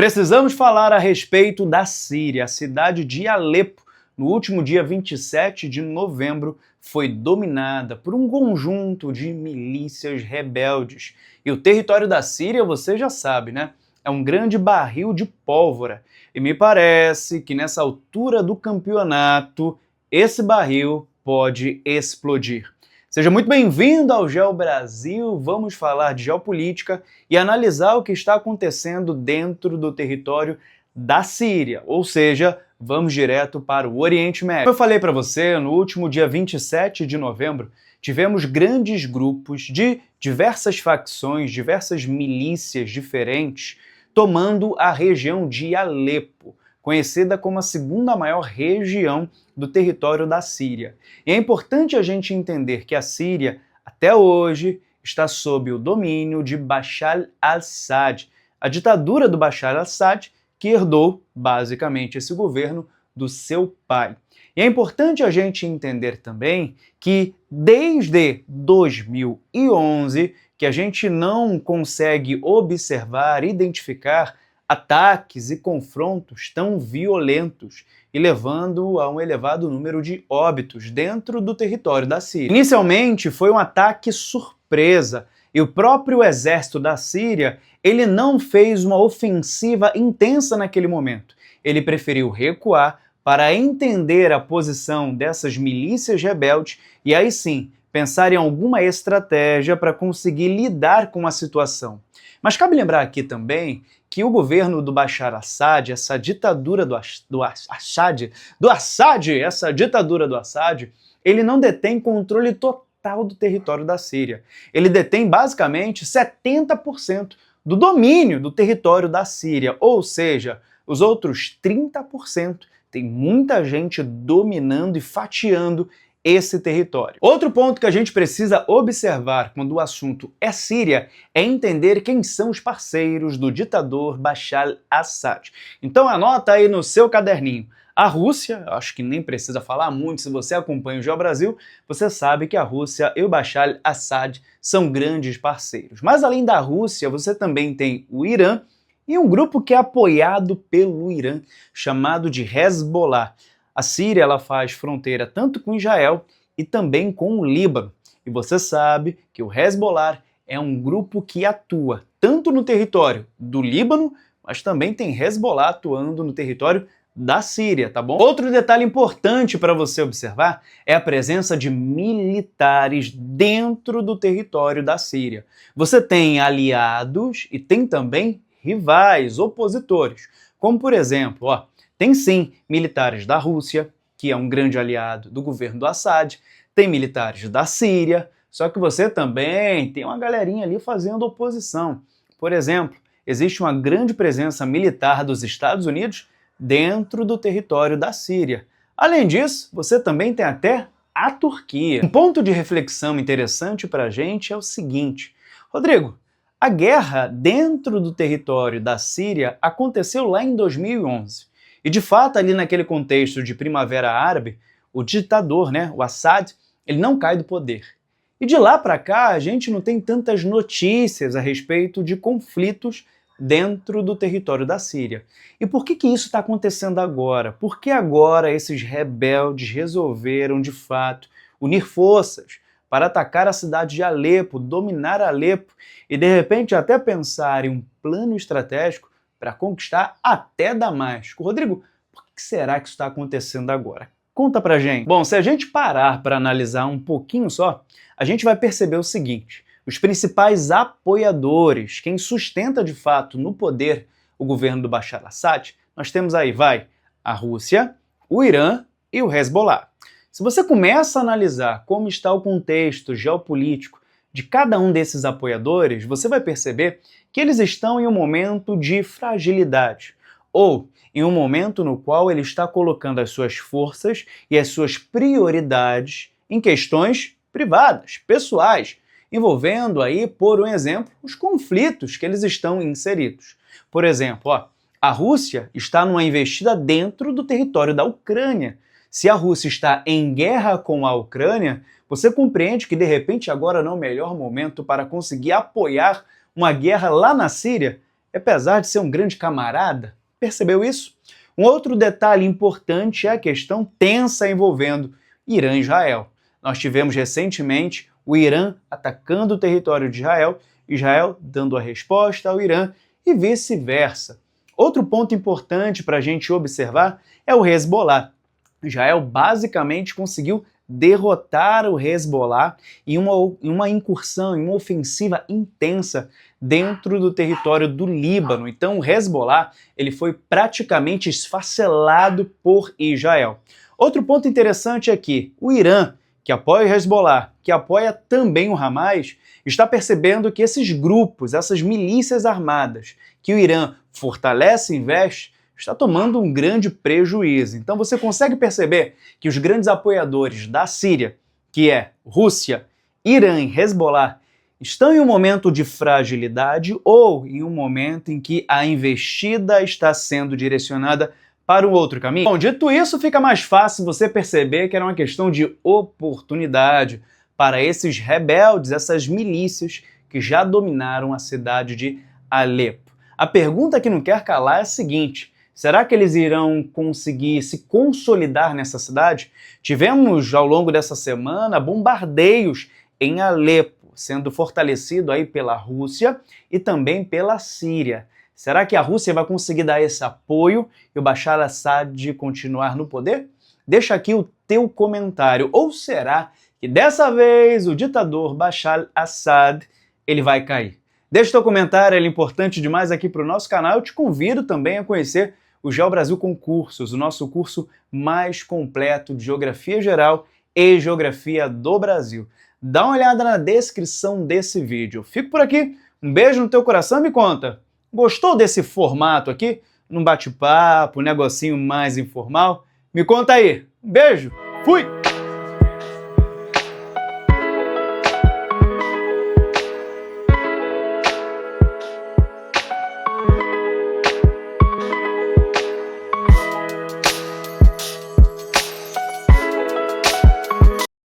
Precisamos falar a respeito da Síria. A cidade de Alepo, no último dia 27 de novembro, foi dominada por um conjunto de milícias rebeldes. E o território da Síria, você já sabe, né? É um grande barril de pólvora. E me parece que nessa altura do campeonato, esse barril pode explodir. Seja muito bem-vindo ao Geo Brasil. Vamos falar de geopolítica e analisar o que está acontecendo dentro do território da Síria, ou seja, vamos direto para o Oriente Médio. Como eu falei para você, no último dia 27 de novembro, tivemos grandes grupos de diversas facções, diversas milícias diferentes, tomando a região de Alepo, conhecida como a segunda maior região do território da Síria. E é importante a gente entender que a Síria, até hoje, está sob o domínio de Bashar al-Assad, a ditadura do Bashar al-Assad, que herdou, basicamente, esse governo do seu pai. E é importante a gente entender também que, desde 2011, que a gente não consegue observar, identificar ataques e confrontos tão violentos e levando a um elevado número de óbitos dentro do território da Síria. Inicialmente foi um ataque surpresa e o próprio exército da Síria ele não fez uma ofensiva intensa naquele momento. Ele preferiu recuar para entender a posição dessas milícias rebeldes e aí sim pensar em alguma estratégia para conseguir lidar com a situação. Mas cabe lembrar aqui também que o governo do Bashar al-Assad, essa ditadura do Assad, essa ditadura do Assad, ele não detém controle total do território da Síria. Ele detém basicamente 70% do domínio do território da Síria, ou seja, os outros 30% tem muita gente dominando e fatiando esse território. Outro ponto que a gente precisa observar quando o assunto é Síria é entender quem são os parceiros do ditador Bashar al-Assad. Então anota aí no seu caderninho. A Rússia, acho que nem precisa falar muito, se você acompanha o Geo Brasil, você sabe que a Rússia e o Bashar al-Assad são grandes parceiros. Mas além da Rússia, você também tem o Irã e um grupo que é apoiado pelo Irã, chamado de Hezbollah. A Síria ela faz fronteira tanto com Israel e também com o Líbano. E você sabe que o Hezbollah é um grupo que atua tanto no território do Líbano, mas também tem Hezbollah atuando no território da Síria, tá bom? Outro detalhe importante para você observar é a presença de militares dentro do território da Síria. Você tem aliados e tem também rivais, opositores, como por exemplo, tem sim militares da Rússia, que é um grande aliado do governo do Assad, tem militares da Síria, só que você também tem uma galerinha ali fazendo oposição. Por exemplo, existe uma grande presença militar dos Estados Unidos dentro do território da Síria. Além disso, você também tem até a Turquia. Um ponto de reflexão interessante para a gente é o seguinte: Rodrigo, a guerra dentro do território da Síria aconteceu lá em 2011. E de fato, ali naquele contexto de Primavera Árabe, o ditador, o Assad, ele não cai do poder. E de lá para cá, a gente não tem tantas notícias a respeito de conflitos dentro do território da Síria. E por que isso está acontecendo agora? Por que agora esses rebeldes resolveram, de fato, unir forças para atacar a cidade de Alepo, dominar Alepo e, de repente, até pensar em um plano estratégico para conquistar até Damasco? Rodrigo, por que será que isso está acontecendo agora? Conta pra gente. Bom, se a gente parar para analisar um pouquinho só, a gente vai perceber o seguinte: os principais apoiadores, quem sustenta de fato no poder o governo do Bashar al-Assad, nós temos aí, a Rússia, o Irã e o Hezbollah. Se você começa a analisar como está o contexto geopolítico de cada um desses apoiadores, você vai perceber que eles estão em um momento de fragilidade, ou em um momento no qual ele está colocando as suas forças e as suas prioridades em questões privadas, pessoais, envolvendo aí, por um exemplo, os conflitos que eles estão inseridos. Por exemplo, a Rússia está numa investida dentro do território da Ucrânia. Se a Rússia está em guerra com a Ucrânia, você compreende que, de repente, agora não é o melhor momento para conseguir apoiar uma guerra lá na Síria? apesar de ser um grande camarada. Percebeu isso? Um outro detalhe importante é a questão tensa envolvendo Irã e Israel. Nós tivemos recentemente o Irã atacando o território de Israel, Israel dando a resposta ao Irã e vice-versa. Outro ponto importante para a gente observar é o Hezbollah. Israel basicamente conseguiu derrotar o Hezbollah em uma incursão, em uma ofensiva intensa dentro do território do Líbano. Então o Hezbollah ele foi praticamente esfacelado por Israel. Outro ponto interessante é que o Irã, que apoia o Hezbollah, que apoia também o Hamas, está percebendo que esses grupos, essas milícias armadas que o Irã fortalece e investe, está tomando um grande prejuízo. Então você consegue perceber que os grandes apoiadores da Síria, que é Rússia, Irã e Hezbollah, estão em um momento de fragilidade ou em um momento em que a investida está sendo direcionada para um outro caminho? Bom, dito isso, fica mais fácil você perceber que era uma questão de oportunidade para esses rebeldes, essas milícias que já dominaram a cidade de Alepo. A pergunta que não quer calar é a seguinte: será que eles irão conseguir se consolidar nessa cidade? Tivemos, ao longo dessa semana, bombardeios em Alepo, sendo fortalecido aí pela Rússia e também pela Síria. Será que a Rússia vai conseguir dar esse apoio e o Bashar al-Assad continuar no poder? Deixa aqui o teu comentário. Ou será que dessa vez o ditador Bashar al-Assad ele vai cair? Deixa teu comentário, ele é importante demais aqui para o nosso canal. Eu te convido também a conhecer o GeoBrasil Concursos, o nosso curso mais completo de Geografia Geral e Geografia do Brasil. Dá uma olhada na descrição desse vídeo. Fico por aqui, um beijo no teu coração e me conta, gostou desse formato aqui? Num bate-papo, um negocinho mais informal? Me conta aí. Um beijo, fui!